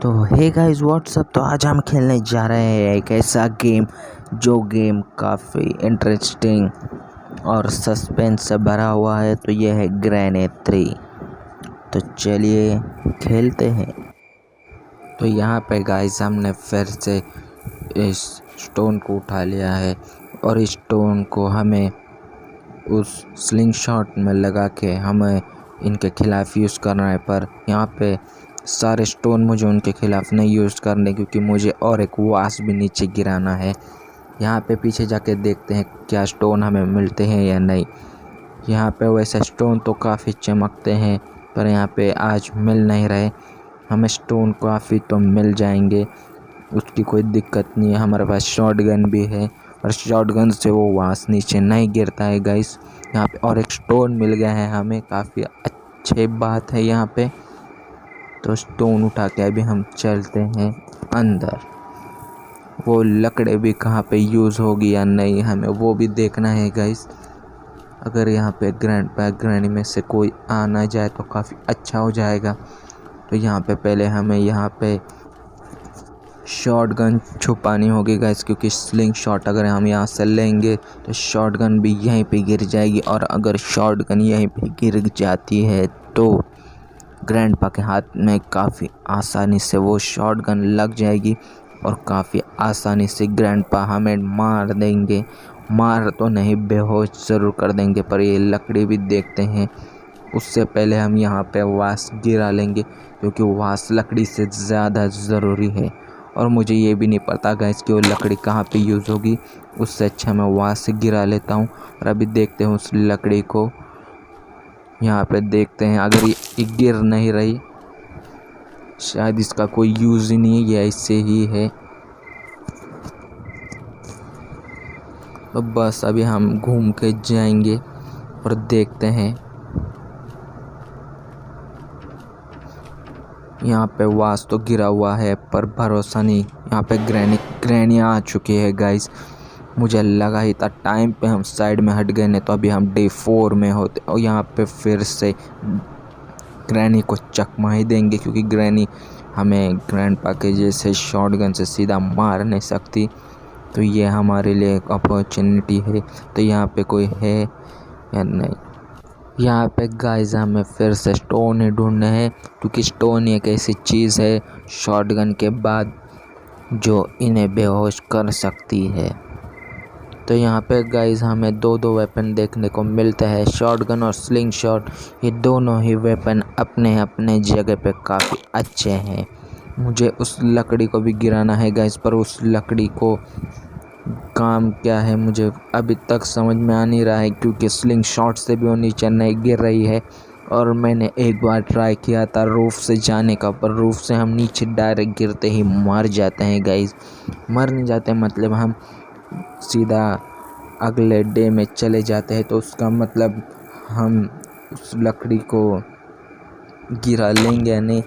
तो hey guys what's up. तो आज हम खेलने जा रहे हैं एक ऐसा गेम जो गेम काफ़ी इंटरेस्टिंग और सस्पेंस से भरा हुआ है। तो ये है ग्रेनेड 3। तो चलिए खेलते हैं। तो यहाँ पे गाइस हमने फिर से इस स्टोन को उठा लिया है और इस स्टोन को हमें उस स्लिंग शॉट में लगा के हमें इनके खिलाफ़ यूज़ करना है। पर यहाँ पे सारे स्टोन मुझे उनके खिलाफ़ नहीं यूज़ करने, क्योंकि मुझे और एक वास भी नीचे गिराना है। यहाँ पे पीछे जाके देखते हैं क्या स्टोन हमें मिलते हैं या नहीं। यहाँ पे वैसे स्टोन तो काफ़ी चमकते हैं पर यहाँ पे आज मिल नहीं रहे। हमें स्टोन काफ़ी तो मिल जाएंगे, उसकी कोई दिक्कत नहीं है। हमारे पास शॉटगन भी है और शॉटगन से वो वास नीचे नहीं गिरता है गाइस। यहाँ पे और एक स्टोन मिल गया है हमें, काफ़ी अच्छी बात है यहाँ पे। तो स्टोन उठा के अभी हम चलते हैं अंदर। वो लकड़े भी कहाँ पे यूज़ होगी या नहीं हमें वो भी देखना है गाइस। अगर यहाँ पे ग्रैनी में से कोई आ ना जाए तो काफ़ी अच्छा हो जाएगा। तो यहाँ पे पहले हमें यहाँ पे शॉटगन छुपानी होगी गाइस, क्योंकि स्लिंग शॉट अगर हम यहाँ से लेंगे तो शॉटगन भी यहीं पे गिर जाएगी। और अगर शॉटगन यहीं पे गिर जाती है तो ग्रैंडपा के हाथ में काफ़ी आसानी से वो शॉटगन लग जाएगी और काफ़ी आसानी से ग्रैंडपा हमें मार देंगे। मार तो नहीं, बेहोश ज़रूर कर देंगे। पर ये लकड़ी भी देखते हैं, उससे पहले हम यहाँ पे वास गिरा लेंगे, क्योंकि वास लकड़ी से ज़्यादा ज़रूरी है। और मुझे ये भी नहीं पता गाइस कि वो लकड़ी कहाँ पे यूज़ होगी, उससे अच्छा मैं वास से गिरा लेता हूँ। और अभी देखते हैं उस लकड़ी को, यहाँ पे देखते हैं। अगर ये गिर नहीं रही, शायद इसका कोई यूज़ ही नहीं है, ये ऐसे ही है। तो बस अभी हम घूम के जाएंगे और देखते हैं। यहाँ पे वास तो गिरा हुआ है पर भरोसा नहीं। यहाँ पे ग्रैनी आ चुकी है गाइस। मुझे लगा ही था टाइम पे हम साइड में हट गए, नहीं तो अभी हम डे 4 में होते। और यहाँ पे फिर से ग्रैनी को चकमा ही देंगे, क्योंकि ग्रैनी हमें ग्रैंडपा के जैसे शॉटगन से सीधा मार नहीं सकती। तो ये हमारे लिए एक अपॉर्चुनिटी है। तो यहाँ पे कोई है या नहीं। यहाँ पे गाइस हमें फिर से स्टोन ही ढूंढने हैं, क्योंकि स्टोन एक ऐसी चीज़ है शॉटगन के बाद जो इन्हें बेहोश कर सकती है। तो यहाँ पे गाइस हमें दो वेपन देखने को मिलते हैं, शॉटगन और स्लिंग शॉट। ये दोनों ही वेपन अपने अपने जगह पे काफ़ी अच्छे हैं। मुझे उस लकड़ी को भी गिराना है गाइस, पर उस लकड़ी को काम क्या है मुझे अभी तक समझ में आ नहीं रहा है, क्योंकि स्लिंग शॉट से भी वो नीचे नहीं गिर रही है। और मैंने एक बार ट्राई किया था रूफ़ से जाने का, पर रूफ़ से हम नीचे डायरेक्ट गिरते ही मर जाते हैं गाइस। मर नहीं जाते मतलब हम सीधा अगले डे में चले जाते हैं। तो उसका मतलब हम उस लकड़ी को गिरा लेंगे या नहीं।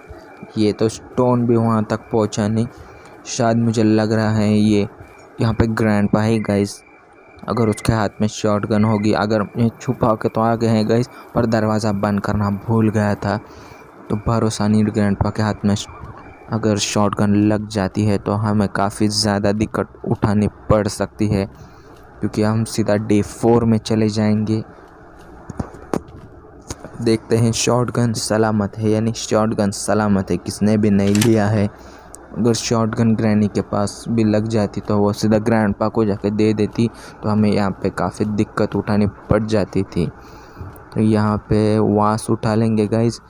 ये तो स्टोन भी वहाँ तक पहुँचा नहीं। शायद मुझे लग रहा है ये यहाँ पे ग्रैंडपा है गाइस। अगर उसके हाथ में शॉटगन होगी, अगर ये छुपा के तो आ गए हैं गाइस, पर दरवाज़ा बंद करना भूल गया था। तो भरोसा नहीं, ग्रैंडपा के हाथ में अगर शॉटगन लग जाती है तो हमें काफ़ी ज़्यादा दिक्कत उठानी पड़ सकती है, क्योंकि हम सीधा डे 4 में चले जाएंगे। देखते हैं शॉटगन सलामत है, यानी शॉटगन सलामत है, किसने भी नहीं लिया है। अगर शॉटगन ग्रैनी के पास भी लग जाती तो वो सीधा ग्रैंडपा को जाके दे देती, तो हमें यहाँ पे काफ़ी दिक्कत उठानी पड़ जाती थी। तो यहाँ पे वास उठा लेंगे गाइस,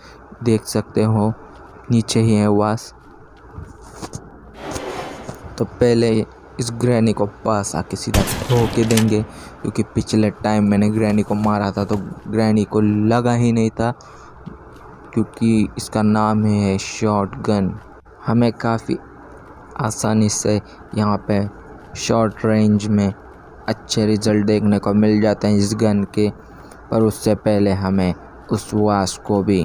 देख सकते हो नीचे ही है वास। तो पहले इस ग्रैनी को पास आके सीधा ठोक देंगे, क्योंकि पिछले टाइम मैंने ग्रैनी को मारा था तो ग्रैनी को लगा ही नहीं था, क्योंकि इसका नाम है शॉटगन। हमें काफ़ी आसानी से यहाँ पे शॉर्ट रेंज में अच्छे रिज़ल्ट देखने को मिल जाते हैं इस गन के। पर उससे पहले हमें उस वास को भी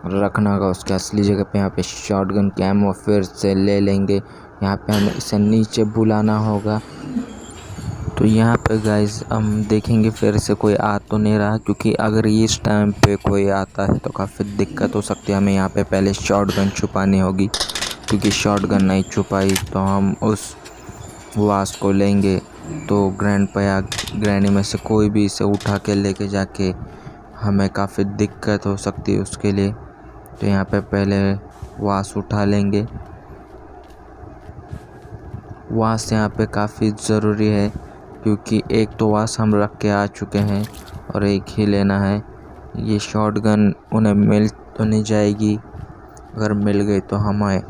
रखना होगा उसके असली जगह पे। यहाँ पे शॉटगन की एमो फिर से ले लेंगे। यहाँ पे हमें इसे नीचे बुलाना होगा। तो यहाँ पे गाइस हम देखेंगे फिर से कोई आ तो नहीं रहा, क्योंकि अगर इस टाइम पे कोई आता है तो काफ़ी दिक्कत हो सकती है। हमें यहाँ पे पहले शॉटगन छुपानी होगी। क्योंकि शॉटगन नहीं छुपाई तो हम उस वास को लेंगे तो ग्रैंडपा या ग्रैनी में से कोई भी इसे उठा के लेके जाके हमें काफ़ी दिक्कत हो सकती है उसके लिए। तो यहाँ पे पहले वास उठा लेंगे। वास यहाँ पे काफ़ी ज़रूरी है क्योंकि एक तो वास हम रख के आ चुके हैं और एक ही लेना है। ये शॉटगन उन्हें मिल तो नहीं जाएगी, अगर मिल गई तो हमें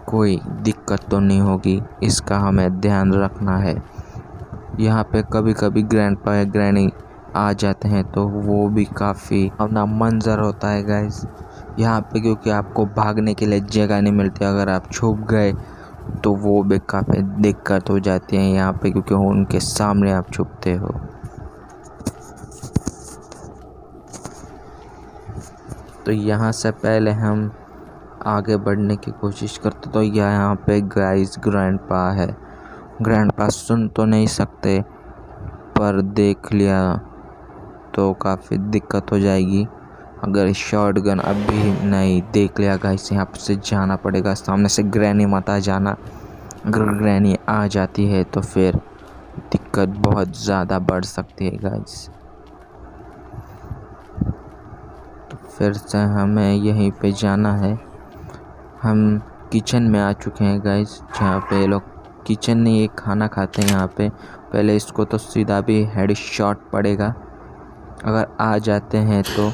कोई दिक्कत तो नहीं होगी, इसका हमें ध्यान रखना है। यहाँ पे कभी कभी ग्रैंडपा या ग्रैनी आ जाते हैं तो वो भी काफ़ी अपना मंजर होता है गाइस यहाँ पे, क्योंकि आपको भागने के लिए जगह नहीं मिलती। अगर आप छुप गए तो वो भी काफ़ी दिक्कत हो जाती है यहाँ पे, क्योंकि उनके सामने आप छुपते हो। तो यहाँ से पहले हम आगे बढ़ने की कोशिश करते तो यहाँ पे गाइस ग्रैंडपा है। ग्रैंडपा सुन तो नहीं सकते पर देख लिया तो काफ़ी दिक्कत हो जाएगी। अगर शॉटगन अभी नहीं देख लिया गाइस, यहाँ से जाना पड़ेगा। सामने से ग्रैनी मत आ जाना, अगर ग्रैनी आ जाती है तो फिर दिक्कत बहुत ज़्यादा बढ़ सकती है गाइस। तो फिर से हमें यहीं पे जाना है। हम किचन में आ चुके हैं गाइस, जहाँ पे लोग किचन में एक खाना खाते हैं। यहाँ पे पहले इसको तो सीधा भी हेड शॉट पड़ेगा, अगर आ जाते हैं तो।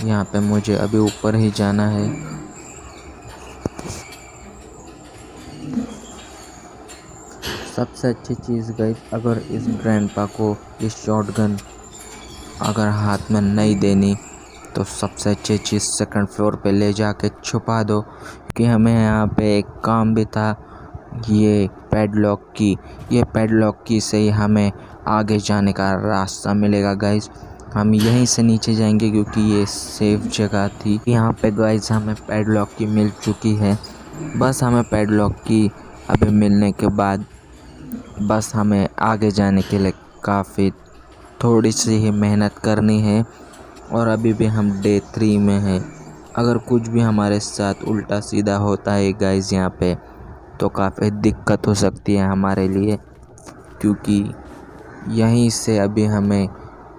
यहाँ पे मुझे अभी ऊपर ही जाना है। सबसे अच्छी चीज़ गाइस, अगर इस ग्रैंडपा को ये शॉटगन अगर हाथ में नहीं देनी तो सबसे अच्छी चीज़ सेकंड फ्लोर पे ले जाके छुपा दो, क्योंकि हमें यहाँ पे एक काम भी था ये पैडलॉक की से ही हमें आगे जाने का रास्ता मिलेगा गाइस। हम यहीं से नीचे जाएंगे क्योंकि ये सेफ जगह थी। यहाँ पे गाइस हमें पैडलॉक की मिल चुकी है। बस हमें पैडलॉक की अभी मिलने के बाद बस हमें आगे जाने के लिए काफ़ी थोड़ी सी ही मेहनत करनी है। और अभी भी हम डे 3 में हैं। अगर कुछ भी हमारे साथ उल्टा सीधा होता है गाइस यहाँ पे तो काफ़ी दिक्कत हो सकती है हमारे लिए, क्योंकि यहीं से अभी हमें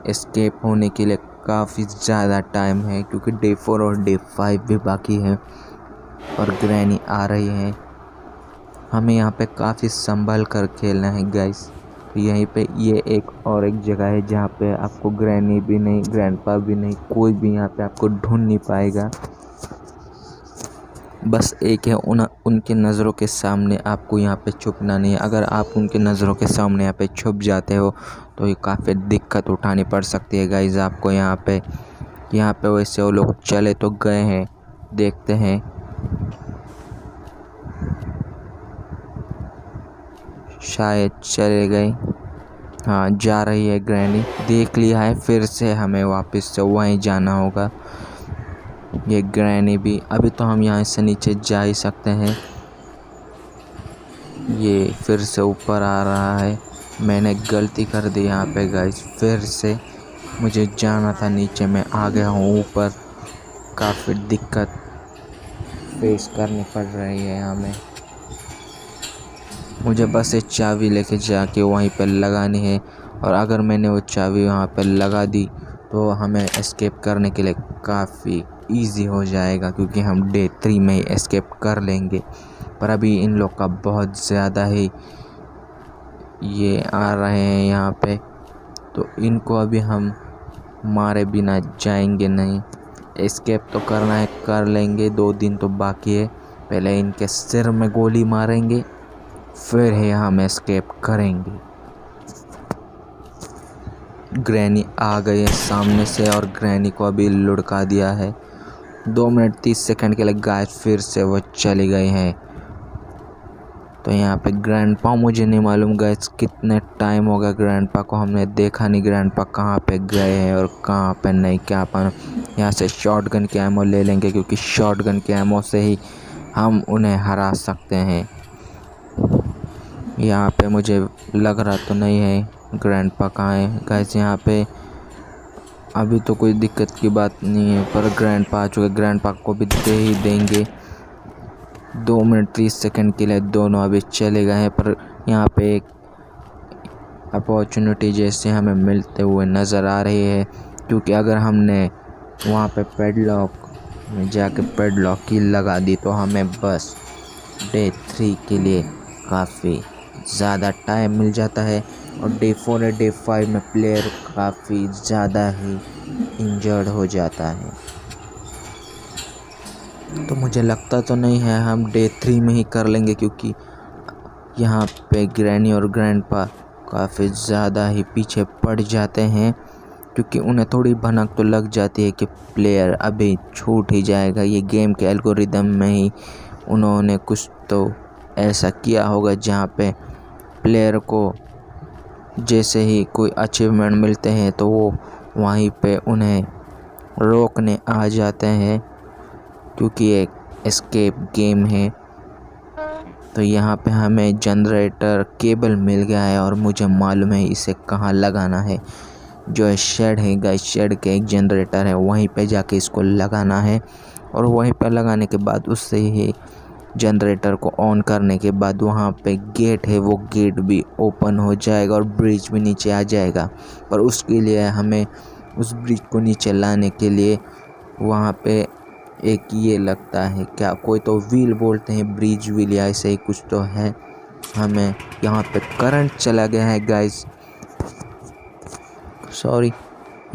एस्केप होने के लिए काफ़ी ज़्यादा टाइम है, क्योंकि डे 4 और डे 5 भी बाकी है और ग्रैनी आ रही है। हमें यहाँ पे काफ़ी संभल कर खेलना है गाइस। तो यहीं पे ये एक जगह है जहाँ पे आपको ग्रैनी भी नहीं, ग्रैंडपा भी नहीं, कोई भी यहाँ पे आपको ढूंढ नहीं पाएगा। बस एक है उनके नज़रों के सामने आपको यहाँ पे छुपना नहीं है। अगर आप उनके नज़रों के सामने यहाँ पे छुप जाते हो तो ये काफ़ी दिक्कत उठानी पड़ सकती है गाइस आपको यहाँ पे। वैसे वो लोग चले तो गए हैं, देखते हैं। शायद चले गए, हाँ जा रही है ग्रैनी, देख लिया है। फिर से हमें वापस से वहीं जाना होगा। ये ग्रैनी भी अभी तो हम यहाँ से नीचे जा ही सकते हैं। ये फिर से ऊपर आ रहा है। मैंने गलती कर दी यहाँ पे गाइस, फिर से मुझे जाना था नीचे, मैं आ गया हूँ ऊपर। काफ़ी दिक्कत फेस करनी पड़ रही है हमें। मुझे बस एक चाबी लेके जाके वहीं पर लगानी है, और अगर मैंने वो चाबी वहाँ पर लगा दी तो हमें एस्केप करने के लिए काफ़ी इजी हो जाएगा, क्योंकि हम डे 3 में ही एस्केप कर लेंगे। पर अभी इन लोग का बहुत ज़्यादा ही ये आ रहे हैं यहाँ पे, तो इनको अभी हम मारे बिना जाएंगे नहीं। एस्केप तो करना है, कर लेंगे, 2 दिन तो बाकी है। पहले इनके सिर में गोली मारेंगे, फिर ही हम एस्केप करेंगे। ग्रैनी आ गई है सामने से और ग्रैनी को अभी लुढ़का दिया है। 2 मिनट 30 सेकंड के लिए गाइस फिर से वो चली गई हैं। तो यहाँ पे ग्रैंडपा मुझे नहीं मालूम गाइस कितने टाइम हो गया ग्रैंडपा को हमने देखा नहीं। ग्रैंडपा कहाँ पे गए हैं और कहाँ पे नहीं, क्या अपन यहाँ से शॉटगन के एमो ले लेंगे, क्योंकि शॉटगन के एमो से ही हम उन्हें हरा सकते हैं। यहाँ पे मुझे लग रहा तो नहीं है ग्रैंडपा कहाँ है गाइस। यहाँ पे अभी तो कोई दिक्कत की बात नहीं है, पर ग्रैंडपा आ चुके। ग्रैंडपा को भी दे ही देंगे। 2 मिनट 30 सेकंड के लिए दोनों अभी चले गए हैं, पर यहाँ पे एक अपॉर्चुनिटी जैसे हमें मिलते हुए नज़र आ रही है, क्योंकि अगर हमने वहाँ पे पैडलॉक में जाके पैडलॉक की लगा दी तो हमें बस डे 3 के लिए काफ़ी ज़्यादा टाइम मिल जाता है। और डे 4 या डे 5 में प्लेयर काफ़ी ज़्यादा ही इंजर्ड हो जाता है। तो मुझे लगता तो नहीं है हम डे 3 में ही कर लेंगे, क्योंकि यहाँ पे ग्रैनी और ग्रैंडपा काफ़ी ज़्यादा ही पीछे पड़ जाते हैं, क्योंकि उन्हें थोड़ी भनक तो लग जाती है कि प्लेयर अभी छूट ही जाएगा। ये गेम के एल्गोरिदम में ही उन्होंने कुछ तो ऐसा किया होगा जहाँ पे प्लेयर को जैसे ही कोई अचीवमेंट मिलते हैं तो वो वहीं पे उन्हें रोकने आ जाते हैं, क्योंकि एक एस्केप गेम है। तो यहाँ पे हमें जनरेटर केबल मिल गया है और मुझे मालूम है इसे कहाँ लगाना है। जो शेड है गाइस, शेड के एक जनरेटर है, वहीं पे जाके इसको लगाना है। और वहीं पर लगाने के बाद उससे ही जनरेटर को ऑन करने के बाद वहाँ पे गेट है, वो गेट भी ओपन हो जाएगा और ब्रिज भी नीचे आ जाएगा। पर उसके लिए हमें उस ब्रिज को नीचे लाने के लिए वहाँ पे एक ये लगता है, क्या कोई तो व्हील बोलते हैं, ब्रिज व्हील या ऐसे ही कुछ तो है। हमें यहाँ पे करंट चला गया है गाइस, सॉरी,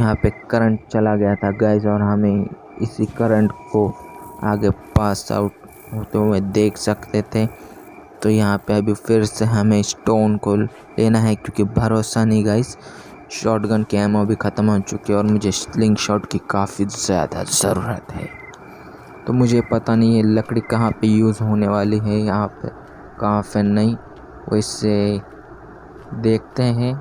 यहाँ पे करंट चला गया था गाइस, और हमें इसी करंट को आगे पास आउट होते हुए देख सकते थे। तो यहाँ पे अभी फिर से हमें स्टोन को लेना है, क्योंकि भरोसा नहीं गाइस, शॉटगन के एमो भी ख़त्म हो चुके हैं और मुझे स्लिंग शॉट की काफ़ी ज़्यादा ज़रूरत है। तो मुझे पता नहीं है लकड़ी कहाँ पे यूज़ होने वाली है, यहाँ पे कहाँ पे नहीं, वैसे देखते हैं।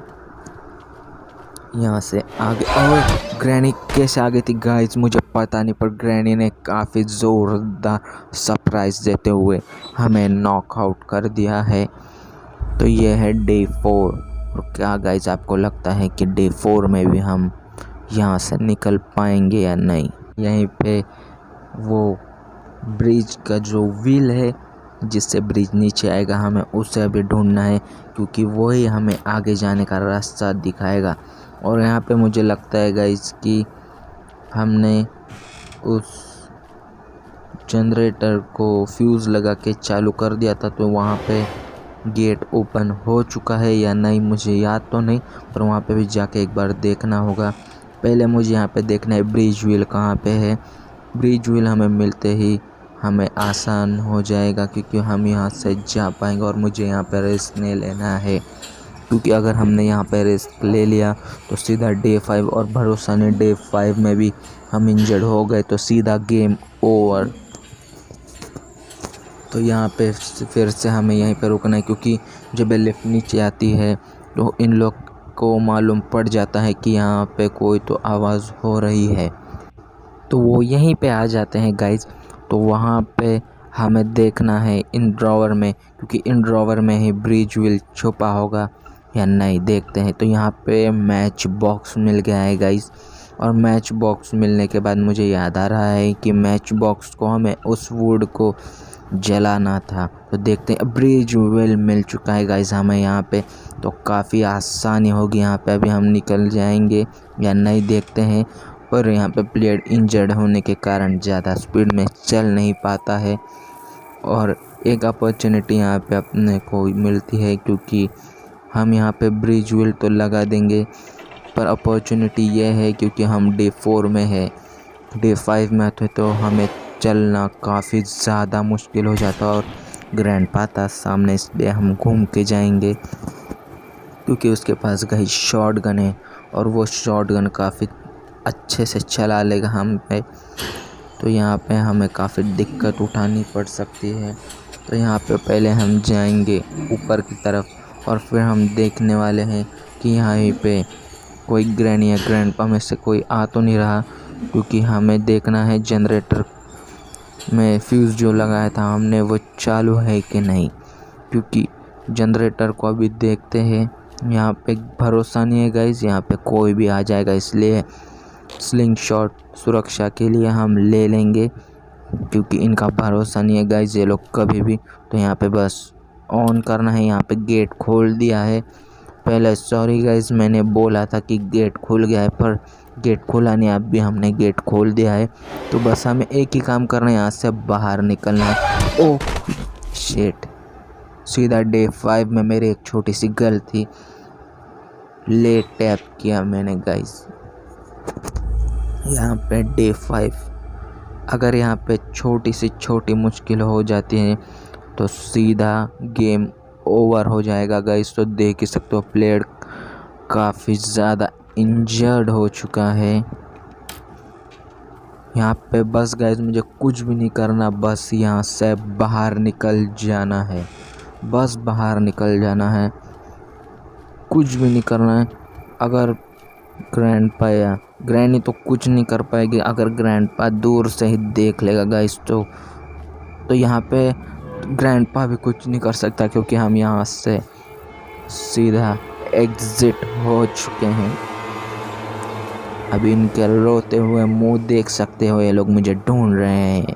यहाँ से आगे, और ग्रैनी कैसे आगे थी गाइस मुझे पता नहीं, पर ग्रैनी ने काफ़ी ज़ोरदार सरप्राइज़ देते हुए हमें नॉकआउट कर दिया है। तो ये है डे 4। और क्या गाइस आपको लगता है कि डे 4 में भी हम यहाँ से निकल पाएंगे या नहीं? यहीं पे वो ब्रिज का जो व्हील है जिससे ब्रिज नीचे आएगा, हमें उसे अभी ढूंढना है, क्योंकि वही हमें आगे जाने का रास्ता दिखाएगा। और यहाँ पे मुझे लगता है गाइस कि हमने उस जनरेटर को फ्यूज़ लगा के चालू कर दिया था, तो वहाँ पे गेट ओपन हो चुका है या नहीं मुझे याद तो नहीं, पर वहाँ पे भी जाके एक बार देखना होगा। पहले मुझे यहाँ पे देखना है ब्रिज व्हील कहाँ पे है। ब्रिज व्हील हमें मिलते ही हमें आसान हो जाएगा, क्योंकि हम यहाँ से जा पाएंगे। और मुझे यहाँ पे रिस्क नहीं लेना है, क्योंकि अगर हमने यहाँ पे रिस्क ले लिया तो सीधा डे 5, और भरोसा नहीं डे 5 में भी हम इंजर्ड हो गए तो सीधा गेम ओवर। तो यहाँ पे फिर से हमें यहीं पे रुकना है, क्योंकि जब लिफ्ट नीचे आती है तो इन लोग को मालूम पड़ जाता है कि यहाँ पे कोई तो आवाज़ हो रही है, तो वो यहीं पे आ जाते हैं गाइज। तो वहाँ पे हमें देखना है इन ड्रॉवर में, क्योंकि इन ड्रॉवर में ही ब्रिज व्हील छुपा होगा या नहीं, देखते हैं। तो यहाँ पे मैच बॉक्स मिल गया है गाइज, और मैच बॉक्स मिलने के बाद मुझे याद आ रहा है कि मैच बॉक्स को हमें उस वुड को जलाना था। तो देखते हैं, ब्रिज व्हील मिल चुका है गाइज हमें यहाँ पे, तो काफ़ी आसानी होगी यहाँ पे। अभी हम निकल जाएंगे या नहीं देखते हैं, पर यहाँ पे प्लेयर इंजर्ड होने के कारण ज़्यादा स्पीड में चल नहीं पाता है। और एक अपॉर्चुनिटी यहाँ पे अपने को मिलती है, क्योंकि हम यहाँ पे ब्रिज व्हील तो लगा देंगे, पर अपॉर्चुनिटी ये है क्योंकि हम डे 4 में है, डे 5 में थे तो हमें चलना काफ़ी ज़्यादा मुश्किल हो जाता। और ग्रैंडपा था सामने, इसलिए हम घूम के जाएंगे, क्योंकि उसके पास गई शॉटगन है और वो शॉटगन काफ़ी अच्छे से चला लेगा हम पे। तो यहाँ पे हमें काफ़ी दिक्कत उठानी पड़ सकती है। तो यहाँ पे पहले हम जाएंगे ऊपर की तरफ, और फिर हम देखने वाले हैं कि यहाँ पे कोई ग्रैनी या ग्रैंडपा में से कोई आ तो नहीं रहा, क्योंकि हमें देखना है जनरेटर में फ्यूज़ जो लगाया था हमने वो चालू है कि नहीं, क्योंकि जनरेटर को अभी देखते हैं। यहाँ पे भरोसा नहीं है गाइस, यहाँ पे कोई भी आ जाएगा, इसलिए स्लिंग शॉट सुरक्षा के लिए हम ले लेंगे, क्योंकि इनका भरोसा नहीं है गाइस ये लोग कभी भी। तो यहाँ पे बस ऑन करना है। यहाँ पे गेट खोल दिया है पहले। सॉरी गाइस, मैंने बोला था कि गेट खुल गया है, पर गेट खुला नहीं। अब भी हमने गेट खोल दिया है। तो बस हमें एक ही काम करना है, यहाँ से बाहर निकलना है। ओह शिट, सीधा डे 5 में मेरी एक छोटी सी गलती, लेट टैप किया मैंने गाइस। यहाँ पे डे 5, अगर यहाँ पे छोटी सी छोटी मुश्किल हो जाती है तो सीधा गेम ओवर हो जाएगा गाइस। तो देख ही सकते हो प्लेयर काफ़ी ज़्यादा इंजर्ड हो चुका है। यहाँ पे बस गाइस मुझे कुछ भी नहीं करना, बस यहाँ से बाहर निकल जाना है। बस बाहर निकल जाना है, कुछ भी नहीं करना है। अगर ग्रैंडपा या ग्रैनी तो कुछ नहीं कर पाएगी। अगर ग्रैंडपा दूर से ही देख लेगा गाइस तो यहाँ पे ग्रैंडपा भी कुछ नहीं कर सकता, क्योंकि हम यहाँ से सीधा एग्जिट हो चुके हैं। अभी इनके रोते हुए मुंह देख सकते हो, ये लोग मुझे ढूंढ रहे हैं।